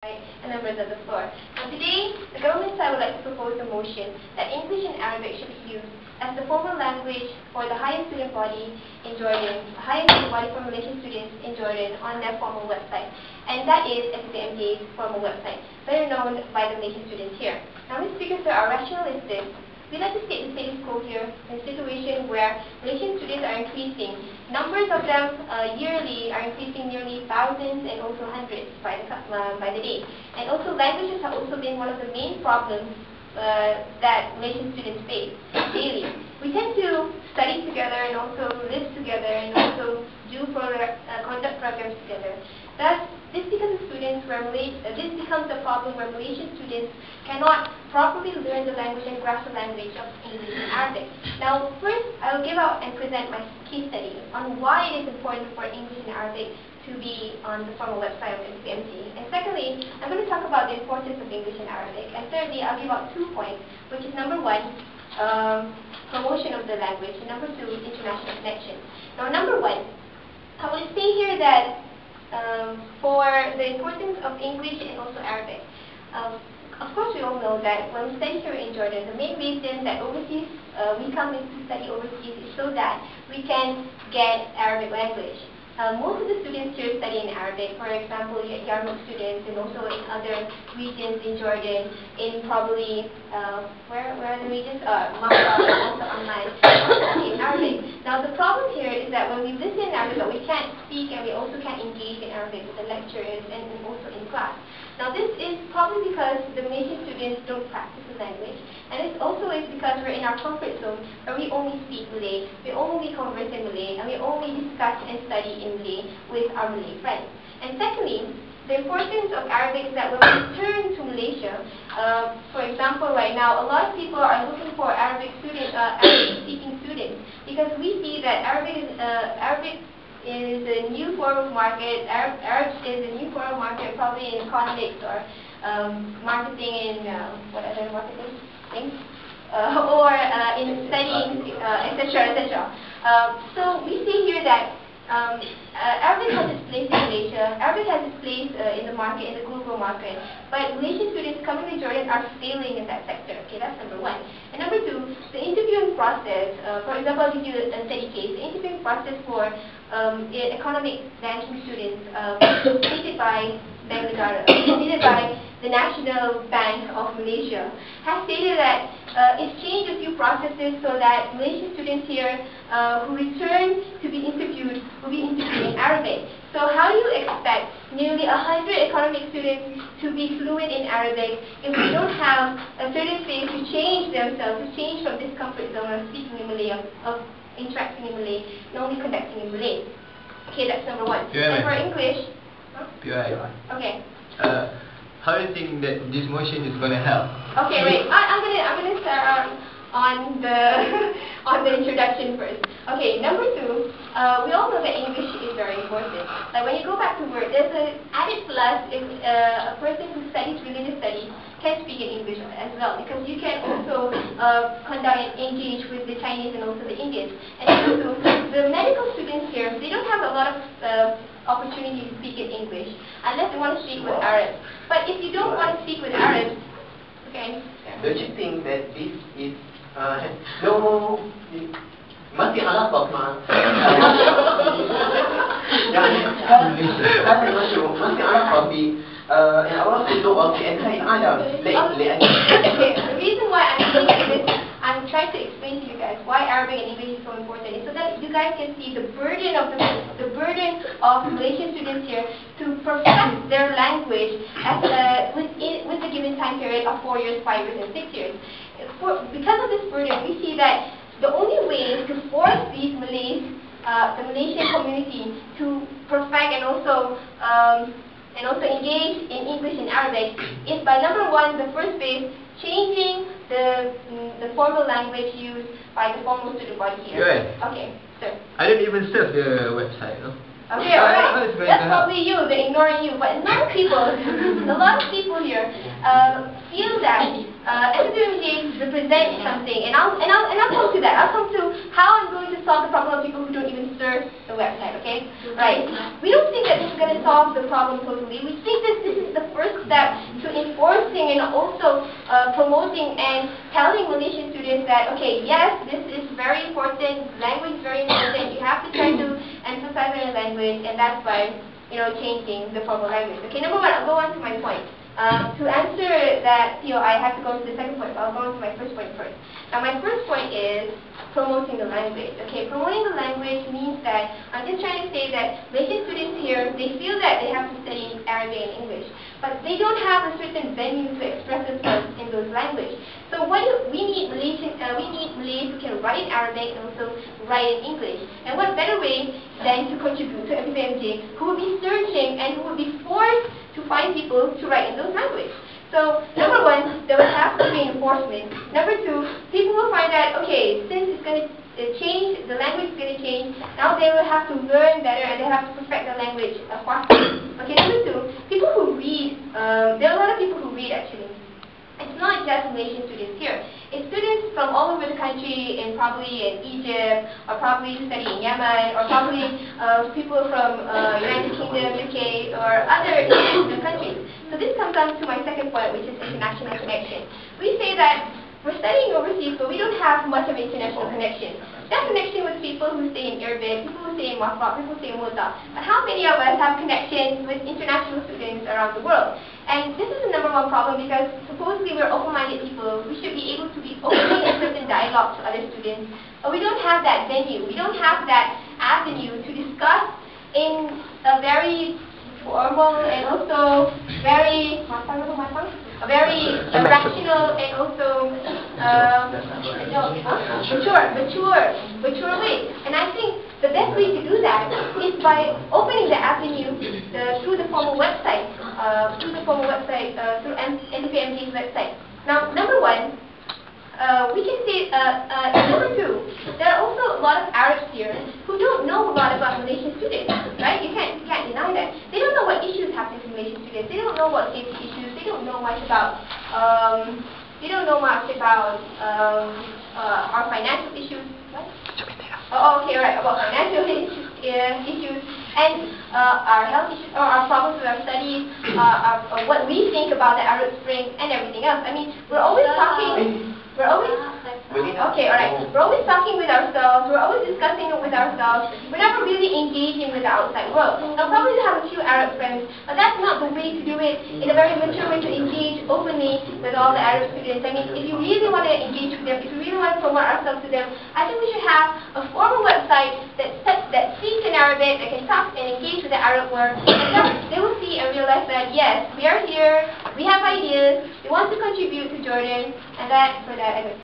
and members of the floor. Now today, the government side would like to propose a motion that English and Arabic should be used as the formal language for the highest student body in Jordan, the highest student body for Malaysian students in Jordan on their formal website. And that is SDMJ's formal website, better known by the Malaysian students here. Now, Mr. Speaker, sir, our rationale is this. We like to state the status quo here in a situation where Malaysian students are increasing. Numbers of them yearly are increasing nearly thousands and also hundreds by the day. And also languages have also been one of the main problems that Malaysian students face daily. We tend to study together and also live together and also do conduct programs together. Thus, this becomes a problem where Malaysian students cannot properly learn the language and grasp the language of English and Arabic. Now, first, I will give out and present my case study on why it is important for English and Arabic to be on the formal website of SPMG. And secondly, I'm going to talk about the importance of English and Arabic. And thirdly, I'll give out 2 points, which is number 1, promotion of the language, and number 2, international connection. Now, number 1, I will say here that for the importance of English and also Arabic. Of course, we all know that when we study here in Jordan, the main reason that we come in to study overseas is so that we can get Arabic language. Most of the students here study in Arabic. For example, Yarmouk students and also in other regions in Jordan, in probably, where are the regions? Makkah, and also online, study in Arabic. Now the problem here is that when we listen in Arabic, but we can't speak and we also can't engage in Arabic with the lecturers and also in class. Now this is probably because the Malaysian students don't practice the language, and it also is because we're in our comfort zone where we only speak Malay, we only converse in Malay, and we only discuss and study in Malay with our Malay friends. And secondly, the importance of Arabic is that when we return to Malaysia, for example, right now, a lot of people are looking for Arabic-speaking students because we see that Arabic is a new form of market. Arab is a new form of market, probably in economics or marketing in what other marketing things, or in studying, etc., etc. So we see here that Arabic has its place in Malaysia. Arabic has its place in the market, in the global market. But Malaysian students coming to Jordan are failing in that sector. Okay, that's number 1. And number 2, the interviewing process. For example, I'll give you a study case. The interviewing process for economic banking students completed by Bank Negara, completed by the National Bank of Malaysia, has stated that it's changed a few processes so that Malaysian students here who return to be interviewed will be interviewed in Arabic. So how do you expect nearly 100 economic students to be fluent in Arabic if we don't have a certain phase to change themselves, to change from this comfort zone of speaking in Malay, of interacting in Malay, and only conducting in Malay? Okay, that's number 1. And for English, okay. How do you think that this motion is going to help? Okay, wait. I'm gonna start on the introduction first. Okay, number 2. We all know that English is very important. Like when you go back to work, there's an added plus if a person who studies religious studies can speak in English as well, because you can also conduct and engage with the Chinese and also the Indians. And number 2, the medical students here, they don't have a lot of opportunity to speak in English unless they want to speak with Arabs. But if you don't want to speak with Arabs, okay. Don't you think that this is no masih علاقة مع يعني هذا المشروع masih علاقة ب أبرز اللغة في أنحاء العالم لأن the reason why I'm saying this, I'm trying to explain to you guys why Arabic and English is so important, is so that you guys can see the burden of Malaysian students here to perfect their language with the given time period of 4 years, 5 years, and 6 years. Because of this burden, we see that the only way to force these Malays, the Malaysian community, to perfect and also engage in English and Arabic is by number 1, the first phase, changing the formal language used by the formal student body here. Right. Okay, sir. I don't even surf the website, no? Okay, alright. That's probably you, they're ignoring you. But a lot of people here feel that FFMJ represents something, and I'll come to that. I'll come to how I'm going to solve the problem of people who don't even surf the website. Okay, right? We don't think that this is going to solve the problem totally. We think that this is the first step to enforcing and also promoting and telling Malaysian students that, okay, yes, this is very important. Language is very important. You have to try to emphasize on your language, and that's by changing the formal language. Okay, number one, I'll go on to my point. To answer that, I have to go to the second point, but I'll go on to my first point first. Now, my first point is promoting the language. Okay, promoting the language means that I'm just trying to say that Malaysian students here, they feel that they have to study Arabic and English, but they don't have a certain venue to express themselves in those languages. So we need Malays who can write in Arabic and also write in English. And what better way than to contribute to FFMJ, who will be searching and who will be forced to find people to write in those languages. So, number one, there will have to be enforcement. Number two, people will find out, okay, since it's going to change, the language is going to change, now they will have to learn better and they have to perfect the language faster. Okay, number two, people who read, there are a lot of people who read actually. It's not just Malaysian students here. It's students from all over the country, probably in Egypt, or probably studying in Yemen, or probably people from United Kingdom, UK, or other international countries. So this comes down to my second point, which is international connection. We say that we're studying overseas, but we don't have much of international connection. That connection with people who stay in Arabic, people who stay in Masbah, people who stay in Muta. But how many of us have connections with international students around the world? And this is the number one problem because supposedly we're open-minded people. We should be able to be opening a certain dialogue to other students. But we don't have that venue. We don't have that avenue to discuss in a very formal and also very rational and also mature way. And I think the best way to do that is by opening the avenue through the formal website, through NFMJ's website. Now, number one, we can say, number two, there are also a lot of Arabs here who don't know a lot about Malaysian students, right? You can't deny that. They don't know what issues happen to Malaysian students. They don't know what safety issues. They don't know much about, our financial issues. What? Oh, okay, right, about financial issues and our health issues, or our problems with our studies, what we think about the Arab Spring and everything else. I mean, we're always talking. We're always talking with ourselves. We're always discussing it with ourselves. We're never really engaging with the outside world. Now, probably we have a few Arab friends, but that's not the way to do it in a very mature way to engage openly with all the Arab students. I mean, if you really want to engage with them, if you really want to promote ourselves to them, I think we should have a formal website that speaks in Arabic, that can talk and engage with the Arab world, and they will see and realize that yes, we are here, we have ideas, we want to contribute to Jordan, and for that I